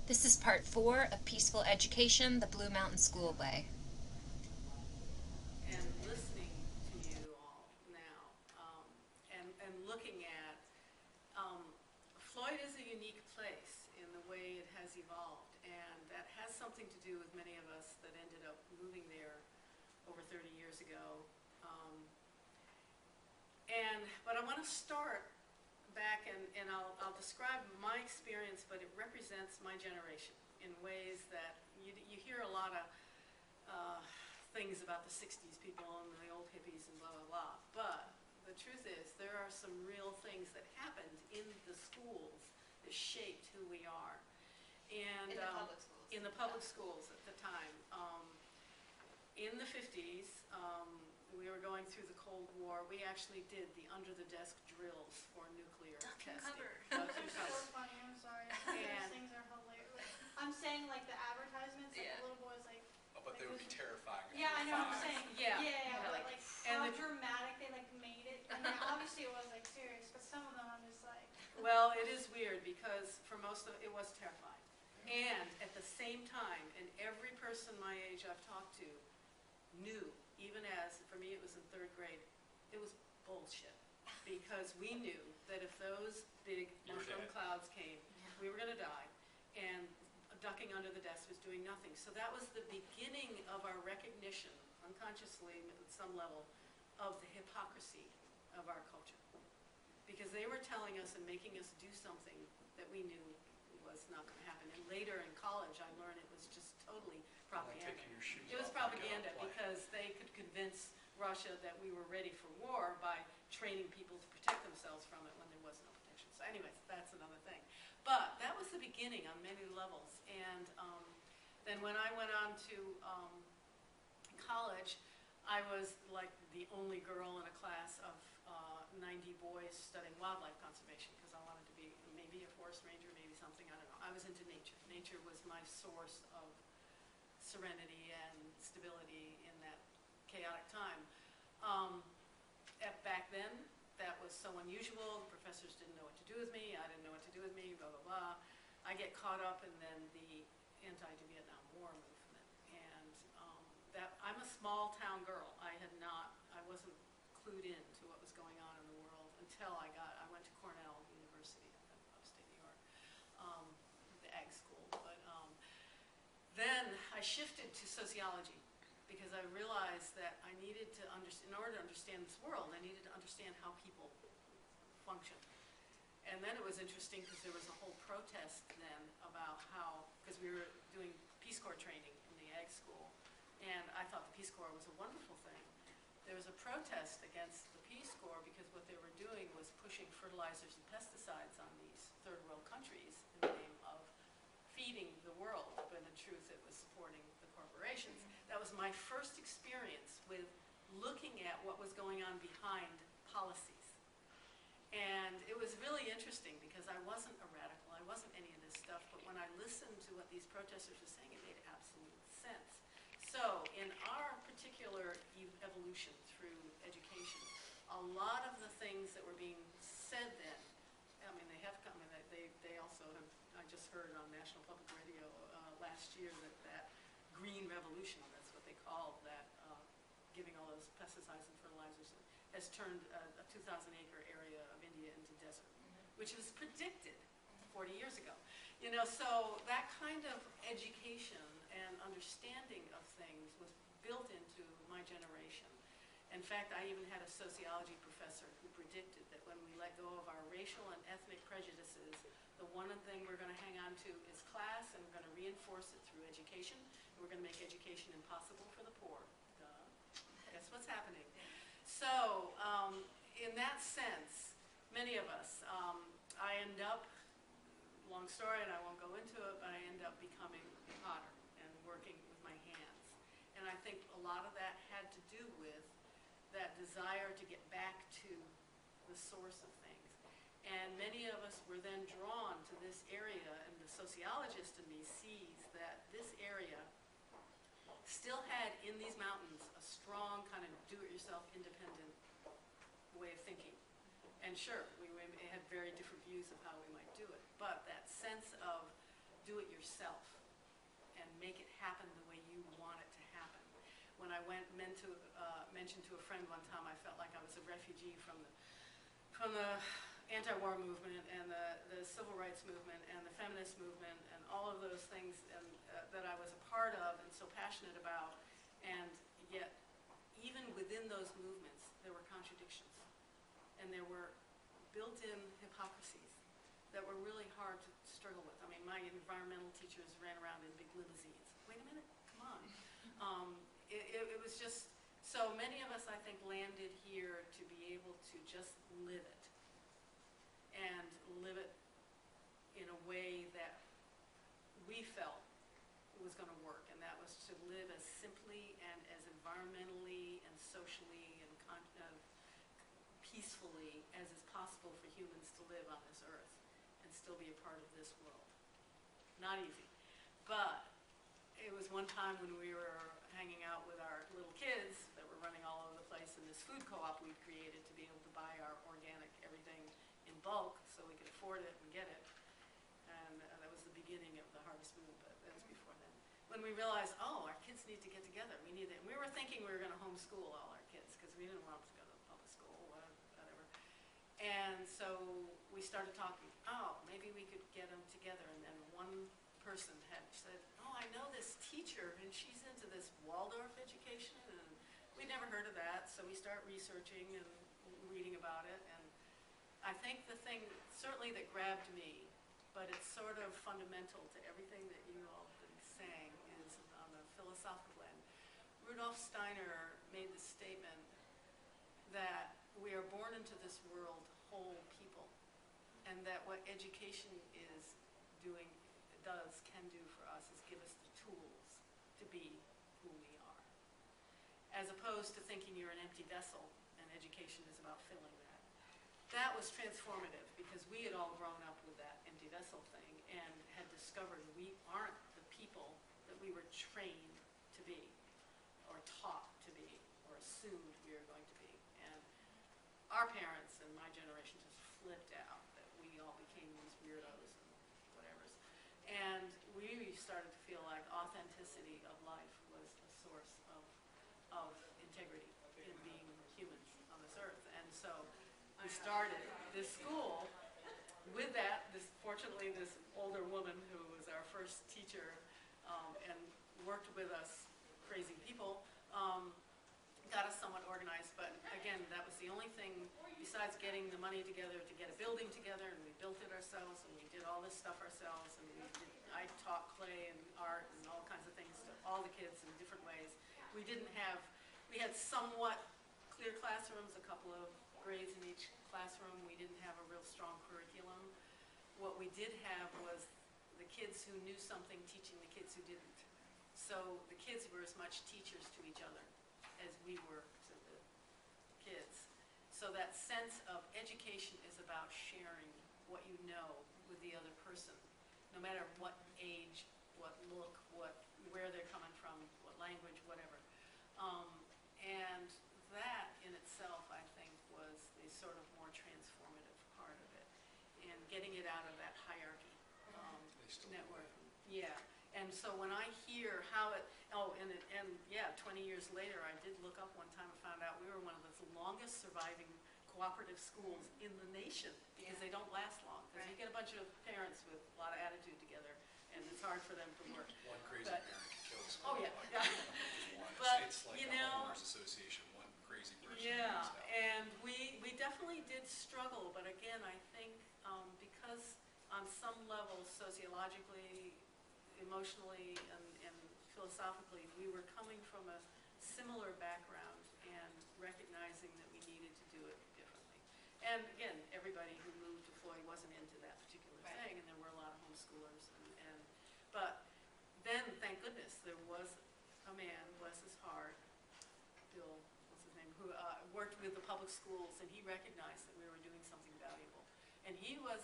This is part 4 of Peaceful Education, the Blue Mountain School Way. And listening to you all now, and looking at Floyd is a unique place in the way it has evolved, and that has something to do with many of us that ended up moving there over 30 years ago. But I want to start back, and I'll describe my experience, but it represents my generation in ways that you hear a lot of things about the 60s people and the old hippies and blah, blah, blah. But the truth is there are some real things that happened in the schools that shaped who we are. And In the public schools. In the public schools at the time. In the 50s, we were going through the Cold War. We actually did the under-the-desk drills for nuclear testing. Duck and So cover. funny, I'm sorry. And- Those things are hilarious. I'm saying like the advertisements, like Yeah. the little boys like. Oh, but they would be terrifying. at Yeah, I know what I'm 5. saying. Yeah. Yeah, but like, like and how the- dramatic they like made it. I mean, obviously it was like serious, but some of them I'm just like. Well, it is weird because for most of it was terrifying. And at the same time, and every person my age I've talked to knew, even as, for me it was in 3rd grade, it was bullshit. Because we knew that if those big You were mushroom dead. clouds came, we were going to die. And ducking under the desk was doing nothing. So that was the beginning of our recognition, unconsciously at some level, of the hypocrisy of our culture. Because they were telling us and making us do something that we knew was not going to happen. And later in college, I learned it was just totally propaganda. Taking your shoes It was off and propaganda go play. because they could convince Russia that we were ready for war by training people to protect themselves from it when there was no protection. So anyways, that's another thing. But that was the beginning on many levels. And then when I went on to college, I was like the only girl in a class of 90 boys studying wildlife conservation because I wanted to be maybe a forest ranger, maybe something, I don't know. I was into nature. Nature was my source of serenity and stability in that chaotic time. Back then, that was so unusual. The professors didn't know what to do with me. I didn't know what to do with me, blah, blah, blah. I get caught up in then the anti-Vietnam War movement. And I'm a small town girl. I wasn't clued in to what was going on in the world until I went to Cornell University in upstate New York, the ag school. But then I shifted to sociology because I realized that I needed to understand, in order to understand this world, I needed to understand how people function. And then it was interesting because there was a whole protest then about how, because we were doing Peace Corps training in the ag school, and I thought the Peace Corps was a wonderful thing. There was a protest against the Peace Corps because what they were doing was pushing fertilizers and pesticides on these 3rd world countries in the name of feeding the world, but in truth it was supporting the corporations. That was my first experience with looking at what was going on behind policies. And it was really interesting because I wasn't a radical, I wasn't any of this stuff, but when I listened to what these protesters were saying, it made absolute sense. So in our particular evolution through education, a lot of the things that were being said then, I mean, they have come, and they also have, I just heard on National Public Radio last year that green revolution, that's what they call that, giving all those pesticides and fertilizers, has turned a 2,000-acre area of India into desert, which was predicted 40 years ago. You know, so that kind of education and understanding of things was built into my generation. In fact, I even had a sociology professor who predicted that when we let go of our racial and ethnic prejudices, the one thing we're going to hang on to is class, and we're going to reinforce it through education, and we're going to make education impossible for the poor. Duh. Guess what's happening? So, in that sense, many of us, I end up, long story and I won't go into it, but I end up becoming a potter and working with my hands. And I think a lot of that had to do with that desire to get back to the source of things. And many of us were then drawn to this area, and the sociologist in me sees that this area still had in these mountains a strong kind of do-it-yourself independent way of thinking. And sure, we had very different views of how we might do it, but that sense of do it yourself and make it happen the way you want it to happen. When I mentioned to a friend one time, I felt like I was a refugee from the anti-war movement and the civil rights movement and the feminist movement and all of those things that I was a part of and so passionate about. And yet, even within those movements, there were contradictions. And there were built-in hypocrisies that were really hard to struggle with. I mean, my environmental teachers ran around in big limousines. Wait a minute, come on. It was just, so many of us, I think, landed here to be able to just live it. And live it in a way that we felt was going to work. And that was to live as simply and as environmentally and socially and peacefully as is possible for humans to live on this earth and still be a part of this world. Not easy. But it was one time when we were hanging out with our little kids that were running all over the place in this food co-op we'd created to be able to buy our organic everything in bulk so we could afford it and get it. And that was the beginning of the Harvest Moon, but that was before then. When we realized, oh, our kids need to get together. We need it. And we were thinking we were going to homeschool all our kids because we didn't want them to go to public school, whatever. And so we started talking, oh, maybe we could get them together. And then one person had said, oh, I know this teacher, and she's into this Waldorf education, and we'd never heard of that. So we start researching and reading about it. And I think the thing certainly that grabbed me, but it's sort of fundamental to everything that you all have been saying, is on the philosophical end. Rudolf Steiner made the statement that we are born into this world whole people, and that what education can do for us is give us the tools to be who we are, as opposed to thinking you're an empty vessel and education is about filling that. That was transformative because we had all grown up with that empty vessel thing and had discovered we aren't the people that we were trained to be or taught to be or assumed we were going to be. And our parents and my generation just flipped out that we all became these weirdos and whatevers. And we started to feel like authenticity of life was a source of integrity in being humans on this earth. And so we started this school with that. Fortunately, this older woman who was our first teacher and worked with us, crazy people, got us somewhat organized. But again, that was the only thing besides getting the money together to get a building together, and we built it ourselves, and we did all this stuff ourselves, and I taught clay and art and all kinds of things to all the kids in different ways. We had somewhat clear classrooms, a couple of grades in each classroom. We didn't have a real strong curriculum. What we did have was the kids who knew something teaching the kids who didn't. So the kids were as much teachers to each other as we were to the kids. So that sense of education is about sharing what you know with the other person, no matter what age, what look, where they're coming from, what language, whatever. And that in itself, I think, was the sort of more transformative part of it, and getting it out of that hierarchy network. Yeah. And so when I hear how it, yeah, 20 years later, I did look up one time and found out we were one of the longest surviving cooperative schools in the nation, because they don't last long. Because you get a bunch of parents with a lot of attitude together, and it's hard for them to work. One crazy parent can kill a school. Oh, yeah. But, it's like the homeowners association, one crazy person. Yeah, and we definitely did struggle, but again, I think because on some level, sociologically, emotionally, and philosophically, we were coming from a similar background and recognizing that we needed to do it differently. And again, everybody who moved to Floyd wasn't into that particular thing, and there were a lot of homeschoolers. But then, thank goodness, there was a man, bless his heart, Bill, what's his name, who worked with the public schools, and he recognized that we were doing something valuable. And he was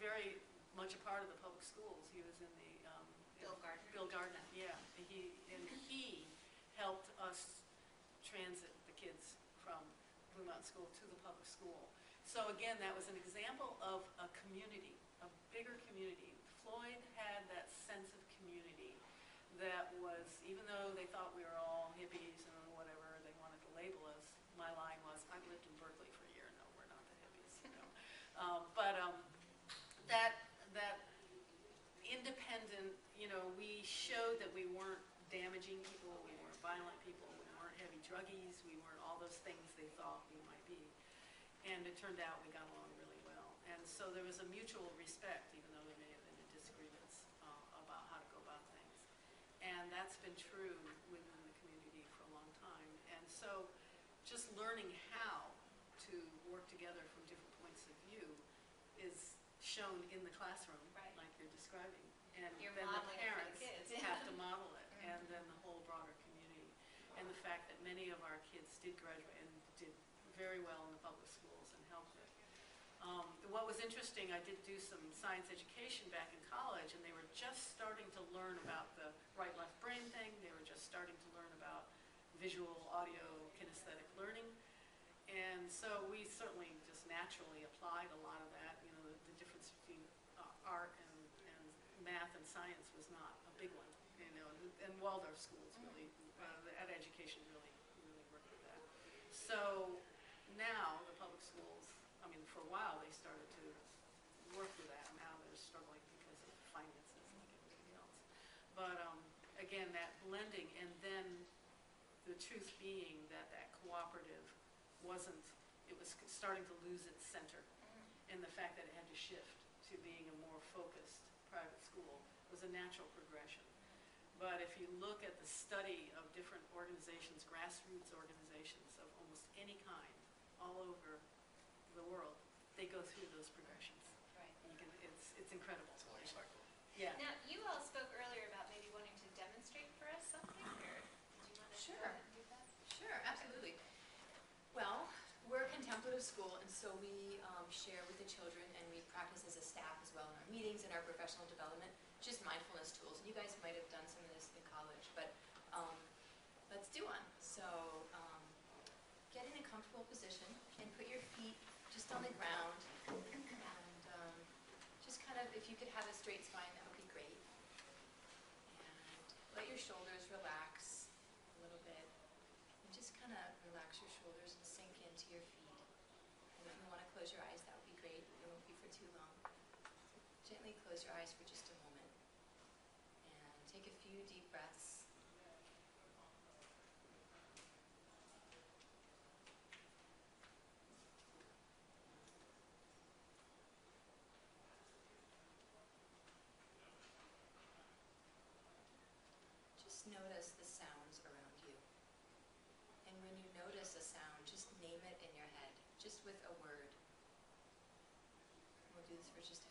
very much a part of the public schools. He was in the Bill Gardner, yeah. He helped us transit the kids from Blue Mountain School to the public school. So again, that was an example of a community, a bigger community. Floyd had that was, even though they thought we were all hippies and whatever, they wanted to label us, my line was, I've lived in Berkeley for a year, no, we're not the hippies, you know. That independent, you know, we showed that we weren't damaging people, we weren't violent people, we weren't heavy druggies, we weren't all those things they thought we might be. And it turned out we got along really well. And so there was a mutual respect, even though there may have been disagreements about how to go about things. And that's been true within the community for a long time. And so just learning how to work together from different points of view is shown in the classroom, Right. like you're describing. And You're then the modeling it for the parents kids. have to model it, and then the whole broader community. And the fact that many of our kids did graduate and did very well in the public schools and helped it. What was interesting, I did do some science education back in college, and they were just starting to learn about the right-left brain thing. They were just starting to learn about visual, audio, kinesthetic learning. And so we certainly just naturally applied a lot of that. You know, the difference between art and math and science was not a big one. You know, and Waldorf schools really, the ed education really worked with that. So now the public schools, I mean, for a while they started to work with that. Now they're struggling because of finances like everything else. But again, that blending, and then the truth being that that cooperative wasn't, it was starting to lose its center. And the fact that it had to shift to being a more focused private school was a natural progression. But if you look at the study of different organizations, grassroots organizations of almost any kind, all over the world, they go through those progressions. Right. You can, it's incredible. It's a life cycle. Yeah. Now, you all spoke earlier about maybe wanting to demonstrate for us something, or did you want to Sure. go ahead and do that? Sure, absolutely. Well, we're a contemplative school, and so we share with the children, and we practice as a staff as well in our meetings and our professional development, just mindfulness tools. And you guys might have done some of this in college, but let's do one. So get in a comfortable position and put your feet just on the ground, and just kind of, if you could have a straight spine, that would be great. And let your shoulders relax a little bit. And just kind of relax your shoulders and sink into your feet. And if you want to close your eyes, that would be great. It won't be for too long. Gently close your eyes for just a moment. And take a few deep breaths. Just notice the sounds around you. And when you notice a sound, just name it in your head, just with a word. We'll do this for just